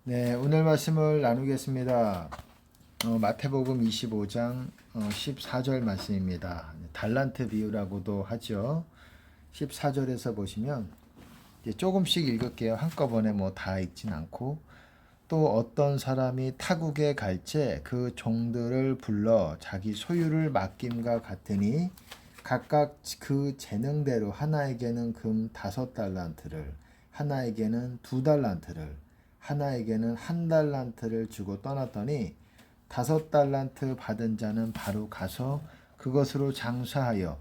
네, 오늘 말씀을 나누겠습니다. 마태복음 25장 14절 말씀입니다. 달란트 비유라고도 하죠. 14절에서 보시면 이제 조금씩 읽을게요. 한꺼번에 뭐 다 읽진 않고. 또 어떤 사람이 타국에 갈채 그 종들을 불러 자기 소유를 맡김과 같으니 각각 그 재능대로 하나에게는 금 5달란트를, 하나에게는 2달란트를, 하나에게는 1달란트를 주고 떠났더니 5달란트 받은 자는 바로 가서 그것으로 장사하여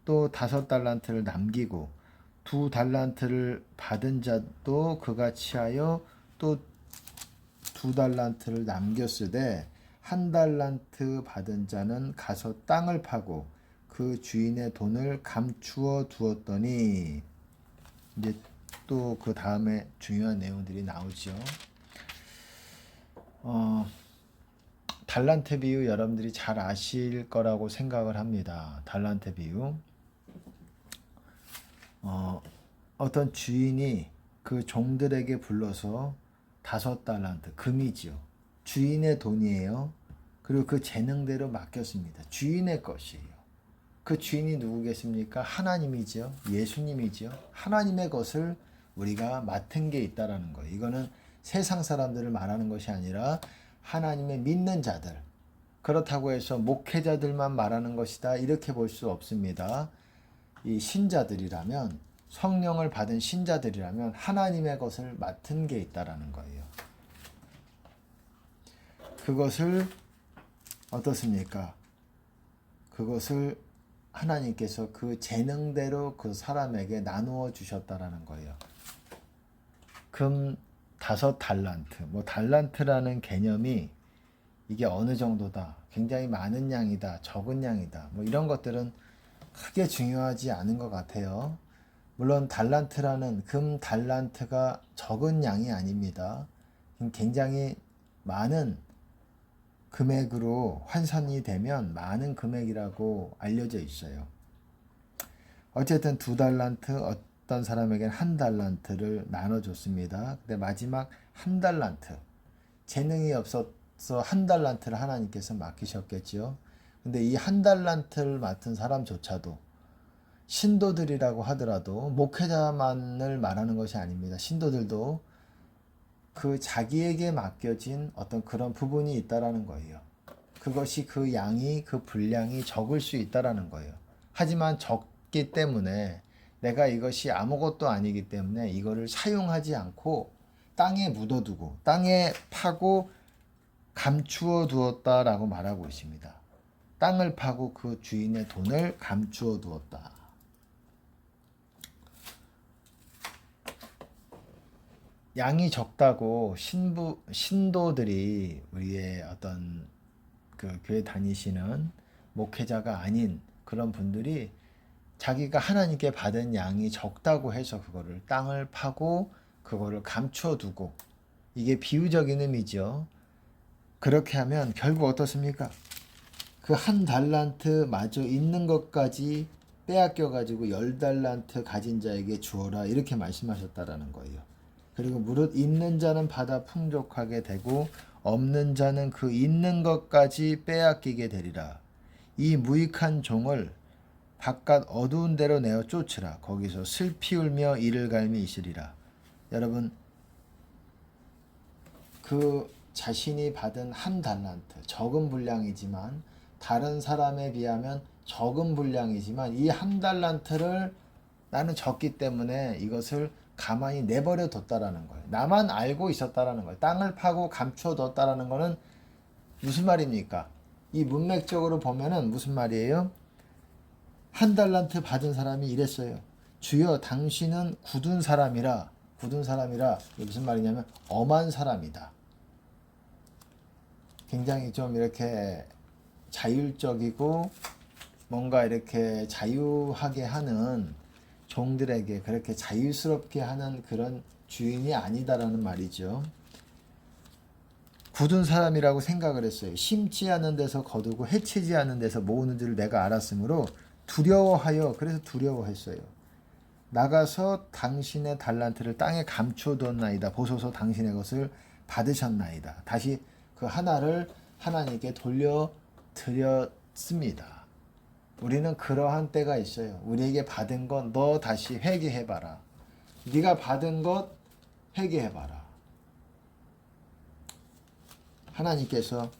또 5달란트를 남기고 2달란트를 받은 자도 그같이 하여 또 2달란트를 남겼으되 1달란트 받은 자는 가서 땅을 파고 그 주인의 돈을 감추어 두었더니, 이제 또 그 다음에 중요한 내용들이 나오죠. 달란트 비유 여러분들이 잘 아실 거라고 생각을 합니다. 달란트 비유. 어떤 주인이 그 종들에게 불러서 5달란트, 금이지요. 주인의 돈이에요. 그리고 그 재능대로 맡겼습니다. 주인의 것이에요. 그 주인이 누구겠습니까? 하나님이죠. 예수님이죠. 하나님의 것을 우리가 맡은 게 있다라는 거예요. 이거는 세상 사람들을 말하는 것이 아니라 하나님의 믿는 자들. 그렇다고 해서 목회자들만 말하는 것이다, 이렇게 볼 수 없습니다. 이 신자들이라면, 성령을 받은 신자들이라면 하나님의 것을 맡은 게 있다라는 거예요. 그것을 어떻습니까? 그것을 하나님께서 그 재능대로 그 사람에게 나누어 주셨다라는 거예요. 금 5달란트, 뭐 달란트라는 개념이 이게 어느 정도다, 굉장히 많은 양이다, 적은 양이다, 뭐 이런 것들은 크게 중요하지 않은 것 같아요. 물론 달란트라는 금 달란트가 적은 양이 아닙니다. 굉장히 많은 금액으로 환산이 되면 많은 금액이라고 알려져 있어요. 어쨌든 2달란트, 어떤 사람에게는 1달란트를 나눠줬습니다. 근데 마지막 1달란트, 재능이 없어서 1달란트를 하나님께서 맡기셨겠지요. 근데 이 1달란트를 맡은 사람조차도, 신도들이라고 하더라도 목회자만을 말하는 것이 아닙니다. 신도들도 그 자기에게 맡겨진 어떤 그런 부분이 있다라는 거예요. 그것이 그 양이, 그 분량이 적을 수 있다라는 거예요. 하지만 적기 때문에, 내가 이것이 아무것도 아니기 때문에 이거를 사용하지 않고 땅에 묻어두고 땅에 파고 감추어 두었다라고 말하고 있습니다. 땅을 파고 그 주인의 돈을 감추어 두었다. 양이 적다고 신도들이, 우리의 어떤 그 교회 다니시는 목회자가 아닌 그런 분들이 자기가 하나님께 받은 양이 적다고 해서 그거를 땅을 파고 그거를 감추어 두고, 이게 비유적인 의미죠. 그렇게 하면 결국 어떻습니까? 그 1달란트 마저 있는 것까지 빼앗겨 가지고 10달란트 가진 자에게 주어라, 이렇게 말씀하셨다라는 거예요. 그리고 무릇 있는 자는 받아 풍족하게 되고 없는 자는 그 있는 것까지 빼앗기게 되리라. 이 무익한 종을 바깥 어두운 데로 내어 쫓으라. 거기서 슬피 울며 이를 갈미 있으리라. 여러분, 그 자신이 받은 1달란트, 적은 분량이지만, 다른 사람에 비하면 적은 분량이지만, 이 1달란트를 나는 적기 때문에 이것을 가만히 내버려 뒀다라는 거예요. 나만 알고 있었다라는 거예요. 땅을 파고 감추어 뒀다라는 거는 무슨 말입니까? 이 문맥적으로 보면은 무슨 말이에요? 1달란트 받은 사람이 이랬어요. 주여, 당신은 굳은 사람이라. 이게 무슨 말이냐면 엄한 사람이다. 굉장히 좀 이렇게 자율적이고 뭔가 이렇게 자유하게 하는 종들에게 그렇게 자유스럽게 하는 그런 주인이 아니다라는 말이죠. 굳은 사람이라고 생각을 했어요. 심지 않은 데서 거두고 해치지 않은 데서 모으는 줄을 내가 알았으므로 두려워하여, 그래서 두려워했어요. 나가서 당신의 달란트를 땅에 감추어두었나이다. 보소서 당신의 것을 받으셨나이다. 다시 그 하나를 하나님께 돌려드렸습니다. 우리는 그러한 때가 있어요. 우리에게 받은 것 너 다시 회개해봐라. 네가 받은 것 회개해봐라. 하나님께서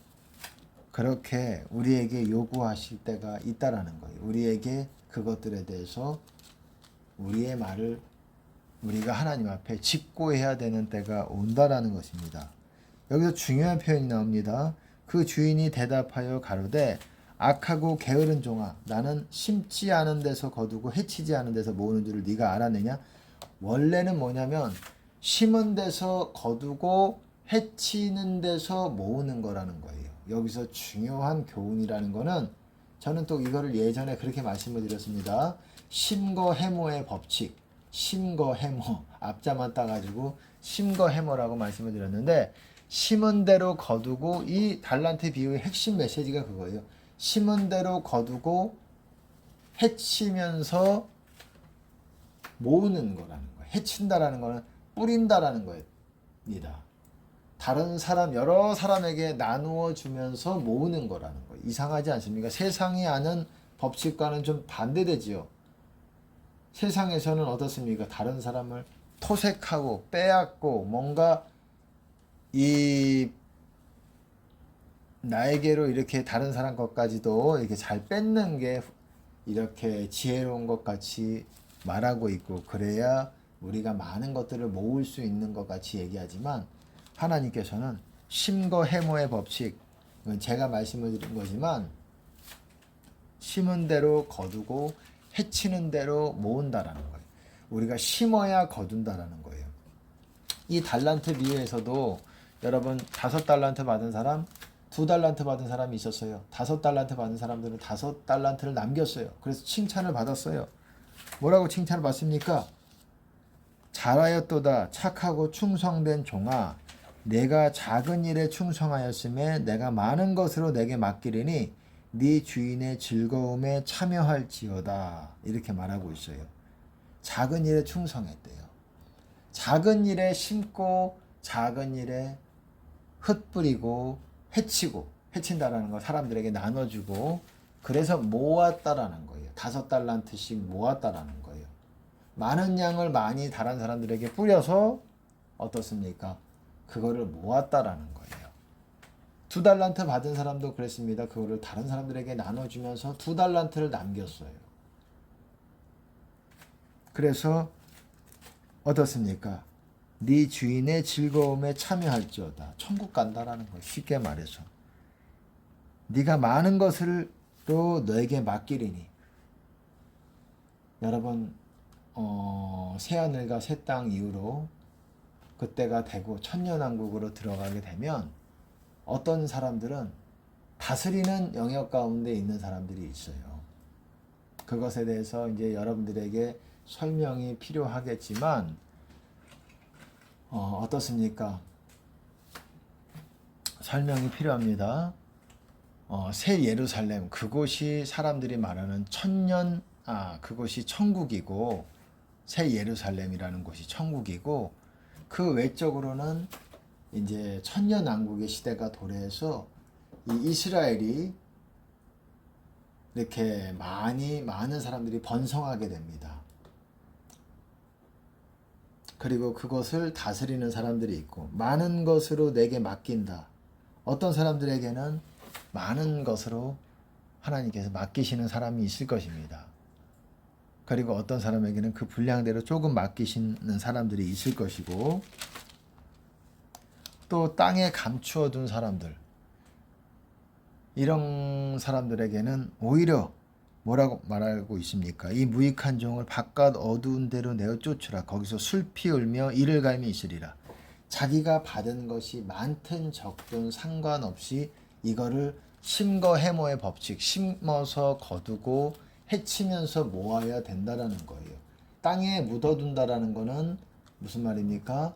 그렇게 우리에게 요구하실 때가 있다라는 거예요. 우리에게 그것들에 대해서 우리의 말을 우리가 하나님 앞에 직고해야 되는 때가 온다라는 것입니다. 여기서 중요한 표현이 나옵니다. 그 주인이 대답하여 가로되 악하고 게으른 종아, 나는 심지 않은 데서 거두고 해치지 않은 데서 모으는 줄을 네가 알았느냐? 원래는 뭐냐면 심은 데서 거두고 해치는 데서 모으는 거라는 거예요. 여기서 중요한 교훈이라는 거는 저는 또 이거를 예전에 그렇게 말씀을 드렸습니다. 심거해모의 법칙, 심거해모 앞자만 따가지고 심거해모라고 말씀을 드렸는데 심은 대로 거두고 이 달란트 비유의 핵심 메시지가 그거예요. 심은 대로 거두고 해치면서 모으는 거라는 거예요. 해친다라는 거는 뿌린다라는 겁니다. 다른 사람 여러 사람에게 나누어 주면서 모으는 거라는 거예요. 이상하지 않습니까? 세상이 아는 법칙과는 좀 반대되지요. 세상에서는 어떻습니까? 다른 사람을 토색하고 빼앗고 뭔가 이 나에게로 이렇게 다른 사람 것까지도 이렇게 잘 뺏는 게 이렇게 지혜로운 것 같이 말하고 있고 그래야 우리가 많은 것들을 모을 수 있는 것 같이 얘기하지만 하나님께서는 심거해모의 법칙, 제가 말씀을 드린 거지만 심은 대로 거두고 해치는 대로 모은다라는 거예요. 우리가 심어야 거둔다라는 거예요. 이 달란트 비유에서도 여러분 5달란트 받은 사람, 2달란트 받은 사람이 있었어요. 5달란트 받은 사람들은 5달란트를 남겼어요. 그래서 칭찬을 받았어요. 뭐라고 칭찬을 받습니까? 잘하였도다 착하고 충성된 종아, 내가 작은 일에 충성하였음에 내가 많은 것으로 내게 맡기리니 네 주인의 즐거움에 참여할지어다. 이렇게 말하고 있어요. 작은 일에 충성했대요. 작은 일에 심고 작은 일에 흩뿌리고 해치고 해친다라는 거 사람들에게 나눠주고 그래서 모았다라는 거예요. 5달란트씩 모았다라는 거예요. 많은 양을 많이 다른 사람들에게 뿌려서 어떻습니까? 그거를 모았다라는 거예요. 2달란트 받은 사람도 그랬습니다. 그거를 다른 사람들에게 나눠주면서 2달란트를 남겼어요. 그래서 어떻습니까? 네 주인의 즐거움에 참여할지어다. 천국 간다라는 거예요. 쉽게 말해서. 네가 많은 것으로 너에게 맡기리니. 여러분 새하늘과 새 땅 이후로 그때가 되고 천년왕국으로 들어가게 되면 어떤 사람들은 다스리는 영역 가운데 있는 사람들이 있어요. 그것에 대해서 이제 여러분들에게 설명이 필요하겠지만 어떻습니까? 설명이 필요합니다. 새 예루살렘 그곳이 사람들이 말하는 그곳이 천국이고 새 예루살렘이라는 곳이 천국이고 그 외적으로는 이제 천년왕국의 시대가 도래해서 이 이스라엘이 이렇게 많은 사람들이 번성하게 됩니다. 그리고 그것을 다스리는 사람들이 있고 많은 것으로 내게 맡긴다. 어떤 사람들에게는 많은 것으로 하나님께서 맡기시는 사람이 있을 것입니다. 그리고 어떤 사람에게는 그 분량대로 조금 맡기시는 사람들이 있을 것이고 또 땅에 감추어 둔 사람들 이런 사람들에게는 오히려 뭐라고 말하고 있습니까? 이 무익한 종을 바깥 어두운 데로 내어 쫓으라. 거기서 슬피 울며 이를 갈미 있으리라. 자기가 받은 것이 많든 적든 상관없이 이거를 심거해모의 법칙, 심어서 거두고 해치면서 모아야 된다라는 거예요. 땅에 묻어둔다라는 거는 무슨 말입니까?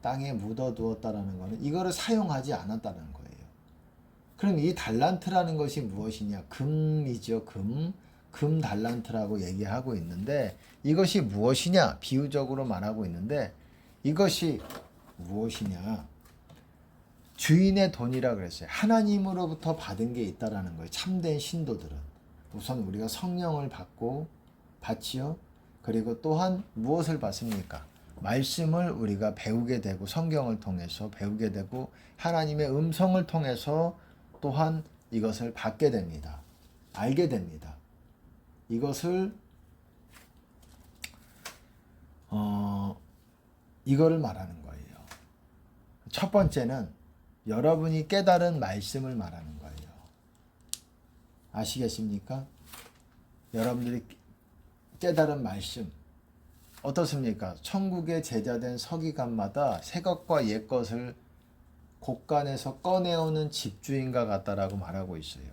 땅에 묻어두었다라는 거는 이거를 사용하지 않았다는 거예요. 그럼 이 달란트라는 것이 무엇이냐? 금이죠. 금. 금 달란트라고 얘기하고 있는데 이것이 무엇이냐? 비유적으로 말하고 있는데 이것이 무엇이냐? 주인의 돈이라 그랬어요. 하나님으로부터 받은 게 있다라는 거예요. 참된 신도들은. 우선 우리가 성령을 받지요. 그리고 또한 무엇을 받습니까? 말씀을 우리가 배우게 되고 성경을 통해서 배우게 되고 하나님의 음성을 통해서 또한 이것을 받게 됩니다. 알게 됩니다. 이거를 말하는 거예요. 첫 번째는 여러분이 깨달은 말씀을 말하는 거예요. 아시겠습니까? 여러분들이 깨달은 말씀 어떻습니까? 천국의 제자된 서기관마다 새 것과 옛 것을 곳간에서 꺼내오는 집주인과 같다라고 말하고 있어요.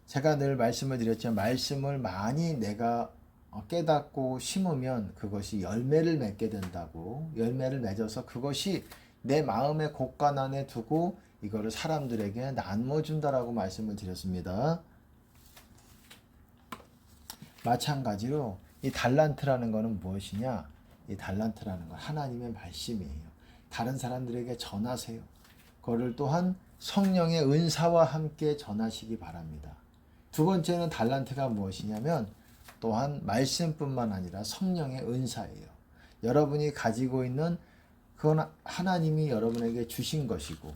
제가 늘 말씀을 드렸지만 말씀을 많이 내가 깨닫고 심으면 그것이 열매를 맺게 된다고, 열매를 맺어서 그것이 내 마음의 곳간 안에 두고 이거를 사람들에게 나누어 준다라고 말씀을 드렸습니다. 마찬가지로 이 달란트라는 것은 무엇이냐? 이 달란트라는 건 하나님의 말씀이에요. 다른 사람들에게 전하세요. 그거를 또한 성령의 은사와 함께 전하시기 바랍니다. 두 번째는 달란트가 무엇이냐면 또한 말씀뿐만 아니라 성령의 은사예요. 여러분이 가지고 있는 그건 하나님이 여러분에게 주신 것이고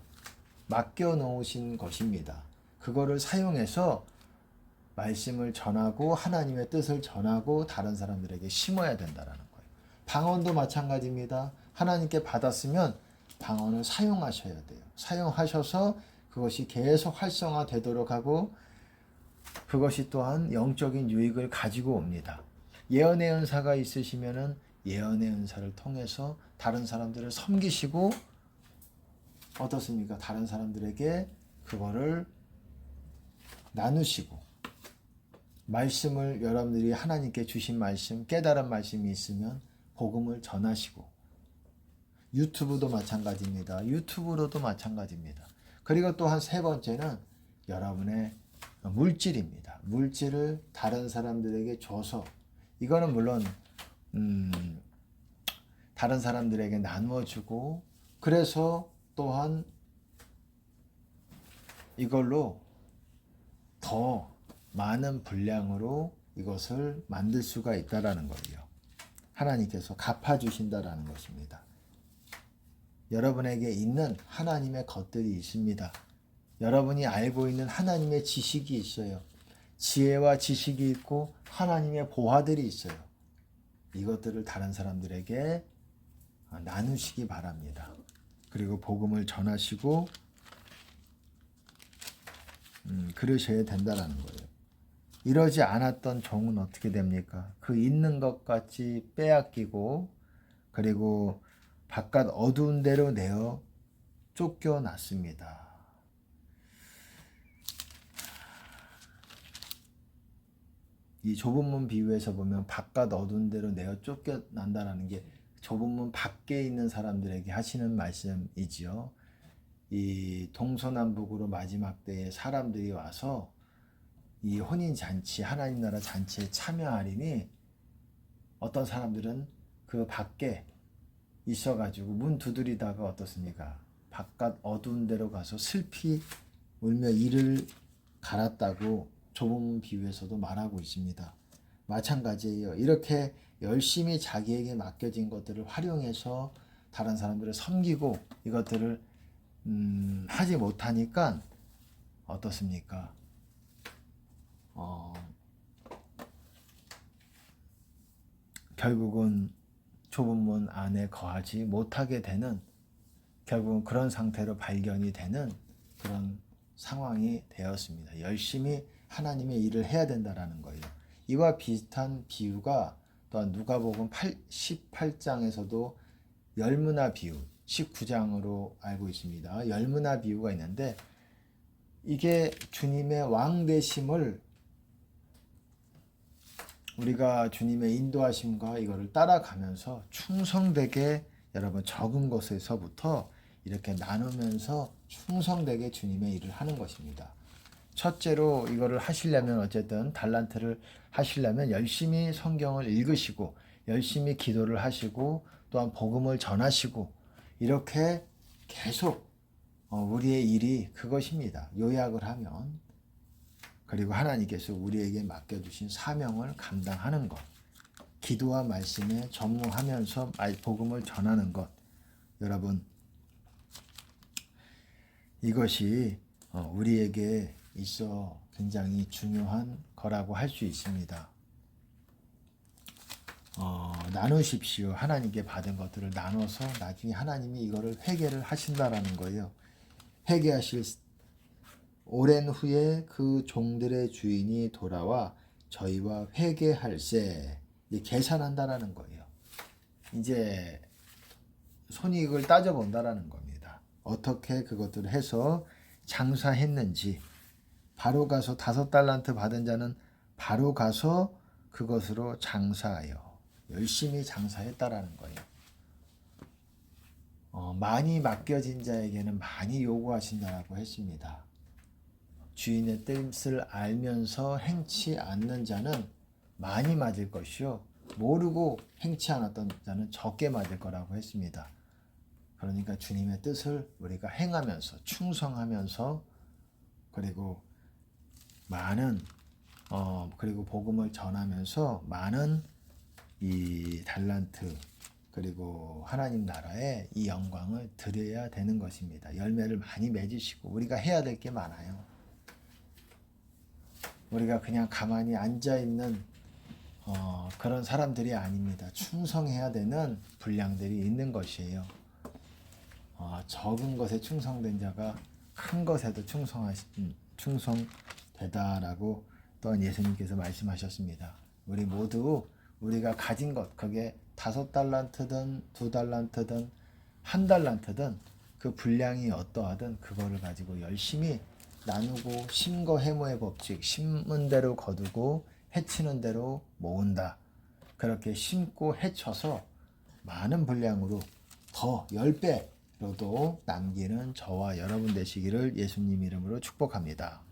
맡겨 놓으신 것입니다. 그거를 사용해서 말씀을 전하고 하나님의 뜻을 전하고 다른 사람들에게 심어야 된다는 거예요. 방언도 마찬가지입니다. 하나님께 받았으면 방언을 사용하셔야 돼요. 사용하셔서 그것이 계속 활성화되도록 하고 그것이 또한 영적인 유익을 가지고 옵니다. 예언의 은사가 있으시면은 예언의 은사를 통해서 다른 사람들을 섬기시고 어떻습니까? 다른 사람들에게 그거를 나누시고 말씀을 여러분들이 하나님께 주신 말씀, 깨달은 말씀이 있으면 복음을 전하시고 유튜브도 마찬가지입니다. 유튜브로도 마찬가지입니다. 그리고 또한 세 번째는 여러분의 물질입니다. 물질을 다른 사람들에게 줘서 이거는 물론 다른 사람들에게 나누어 주고 그래서 또한 이걸로 더 많은 분량으로 이것을 만들 수가 있다라는 거예요. 하나님께서 갚아주신다라는 것입니다. 여러분에게 있는 하나님의 것들이 있습니다. 여러분이 알고 있는 하나님의 지식이 있어요. 지혜와 지식이 있고 하나님의 보화들이 있어요. 이것들을 다른 사람들에게 나누시기 바랍니다. 그리고 복음을 전하시고 그러셔야 된다는 거예요. 이러지 않았던 종은 어떻게 됩니까? 그 있는 것 같이 빼앗기고 그리고 바깥 어두운 데로 내어 쫓겨났습니다. 이 좁은 문 비유에서 보면 바깥 어두운 데로 내어 쫓겨난다는 게 좁은 문 밖에 있는 사람들에게 하시는 말씀이지요. 이 동서남북으로 마지막 때에 사람들이 와서 이 혼인잔치, 하나님 나라 잔치에 참여하리니 어떤 사람들은 그 밖에 있어가지고 문 두드리다가 어떻습니까? 바깥 어두운 데로 가서 슬피 울며 이를 갈았다고 좁은 비유에서도 말하고 있습니다. 마찬가지예요. 이렇게 열심히 자기에게 맡겨진 것들을 활용해서 다른 사람들을 섬기고 이것들을 하지 못하니까 어떻습니까? 결국은 좁은 문 안에 거하지 못하게 되는 결국은 그런 상태로 발견이 되는 그런 상황이 되었습니다. 열심히 하나님의 일을 해야 된다라는 거예요. 이와 비슷한 비유가 또한 누가복음 18장에서도 열무나 비유 19장으로 알고 있습니다. 열무나 비유가 있는데 이게 주님의 왕 되심을 우리가 주님의 인도하심과 이거를 따라가면서 충성되게 여러분 적은 것에서부터 이렇게 나누면서 충성되게 주님의 일을 하는 것입니다. 첫째로 이거를 하시려면 어쨌든 달란트를 하시려면 열심히 성경을 읽으시고 열심히 기도를 하시고 또한 복음을 전하시고 이렇게 계속 우리의 일이 그것입니다. 요약을 하면 그리고 하나님께서 우리에게 맡겨주신 사명을 감당하는 것, 기도와 말씀에 전무하면서 복음을 전하는 것, 여러분 이것이 우리에게 있어 굉장히 중요한 거라고 할 수 있습니다. 나누십시오. 하나님께 받은 것들을 나눠서 나중에 하나님이 이거를 회개를 하신다라는 거예요. 회개하실 오랜 후에 그 종들의 주인이 돌아와 저희와 회개할세 계산한다라는 거예요. 이제 손익을 따져본다라는 겁니다. 어떻게 그것들을 해서 장사했는지 바로 가서 5달란트 받은 자는 바로 가서 그것으로 장사하여 열심히 장사했다라는 거예요. 많이 맡겨진 자에게는 많이 요구하신다라고 했습니다. 주인의 뜻을 알면서 행치 않는 자는 많이 맞을 것이요 모르고 행치 않았던 자는 적게 맞을 거라고 했습니다. 그러니까 주님의 뜻을 우리가 행하면서 충성하면서 그리고 많은 그리고 복음을 전하면서 많은 이 달란트 그리고 하나님 나라에 이 영광을 드려야 되는 것입니다. 열매를 많이 맺으시고 우리가 해야 될 게 많아요. 우리가 그냥 가만히 앉아있는 그런 사람들이 아닙니다. 충성해야 되는 분량들이 있는 것이에요. 적은 것에 충성된 자가 큰 것에도 충성되다라고 또한 예수님께서 말씀하셨습니다. 우리 모두 우리가 가진 것, 그게 5달란트든 2달란트든 1달란트든 그 분량이 어떠하든 그거를 가지고 열심히 나누고 심거해모의 법칙, 심은 대로 거두고 해치는 대로 모은다. 그렇게 심고 해쳐서 많은 분량으로 더 10배로도 남기는 저와 여러분 되시기를 예수님 이름으로 축복합니다.